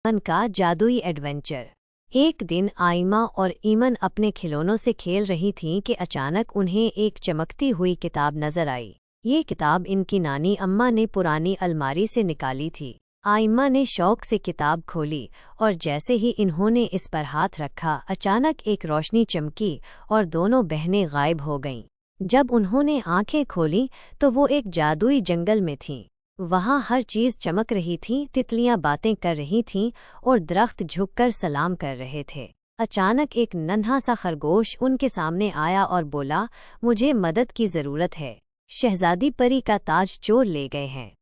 ईमन का जादुई एडवेंचर। एक दिन आइमा और ईमन अपने खिलौनों से खेल रही थीं कि अचानक उन्हें एक चमकती हुई किताब नजर आई। ये किताब इनकी नानी अम्मा ने पुरानी अलमारी से निकाली थी। आइमा ने शौक से किताब खोली और जैसे ही इन्होंने इस पर हाथ रखा, अचानक एक रोशनी चमकी और दोनों बहनें गायब हो गईं। जब उन्होंने आंखें खोलीं तो वो एक जादुई जंगल में थीं। वहाँ हर चीज़ चमक रही थी, तितलियां बातें कर रही थीं और दरख्त झुककर सलाम कर रहे थे। अचानक एक नन्हा सा खरगोश उनके सामने आया और बोला, मुझे मदद की ज़रूरत है। शहजादी परी का ताज चोर ले गए हैं।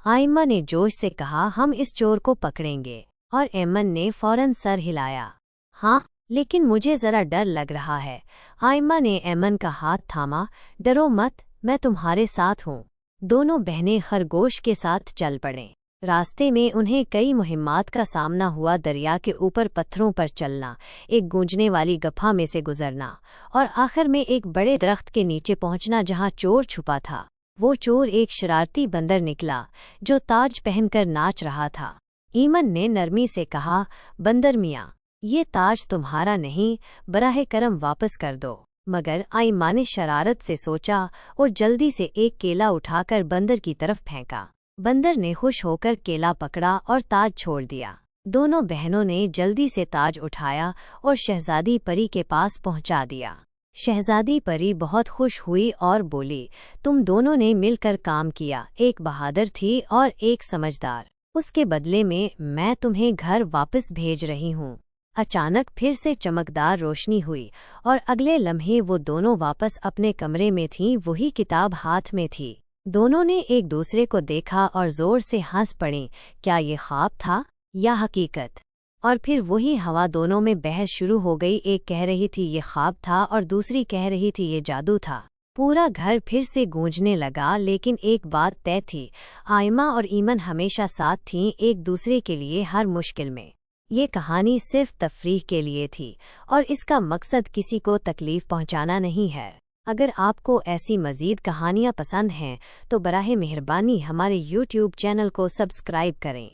आइमा ने जोश से कहा, हम इस चोर को पकड़ेंगे। और ईमन ने फौरन सर हिलाया, हाँ, लेकिन मुझे ज़रा डर लग रहा है। आइमा ने ईमन का हाथ थामा, डरो मत, मैं तुम्हारे साथ हूँ। दोनों बहनें खरगोश के साथ चल पड़ें। रास्ते में उन्हें कई मुहिम्मात का सामना हुआ। दरिया के ऊपर पत्थरों पर चलना, एक गूंजने वाली गफा में से गुजरना और आखिर में एक बड़े दरख्त के नीचे पहुंचना जहां चोर छुपा था। वो चोर एक शरारती बंदर निकला जो ताज पहनकर नाच रहा था। ईमन ने नरमी से कहा, बंदर मियाँ, ये ताज तुम्हारा नहीं, बराह करम वापस कर दो। मगर आइमा ने शरारत से सोचा और जल्दी से एक केला उठाकर बंदर की तरफ फेंका। बंदर ने खुश होकर केला पकड़ा और ताज छोड़ दिया। दोनों बहनों ने जल्दी से ताज उठाया और शहजादी परी के पास पहुंचा दिया। शहजादी परी बहुत खुश हुई और बोली, तुम दोनों ने मिलकर काम किया, एक बहादुर थी और एक समझदार। उसके बदले में मैं तुम्हें घर वापस भेज रही हूँ। अचानक फिर से चमकदार रोशनी हुई और अगले लम्हे वो दोनों वापस अपने कमरे में थीं। वही किताब हाथ में थी। दोनों ने एक दूसरे को देखा और जोर से हंस पड़ीं। क्या ये ख्वाब था या हकीकत? और फिर वही हवा, दोनों में बहस शुरू हो गई। एक कह रही थी ये ख्वाब था और दूसरी कह रही थी ये जादू था। पूरा घर फिर से गूंजने लगा, लेकिन एक बात तय थी, आइमा और ईमन हमेशा साथ थीं, एक दूसरे के लिए हर मुश्किल में। ये कहानी सिर्फ तफरीह के लिए थी और इसका मकसद किसी को तकलीफ पहुंचाना नहीं है। अगर आपको ऐसी मज़ीद कहानियाँ पसंद हैं तो बराहे मेहरबानी हमारे YouTube चैनल को सब्सक्राइब करें।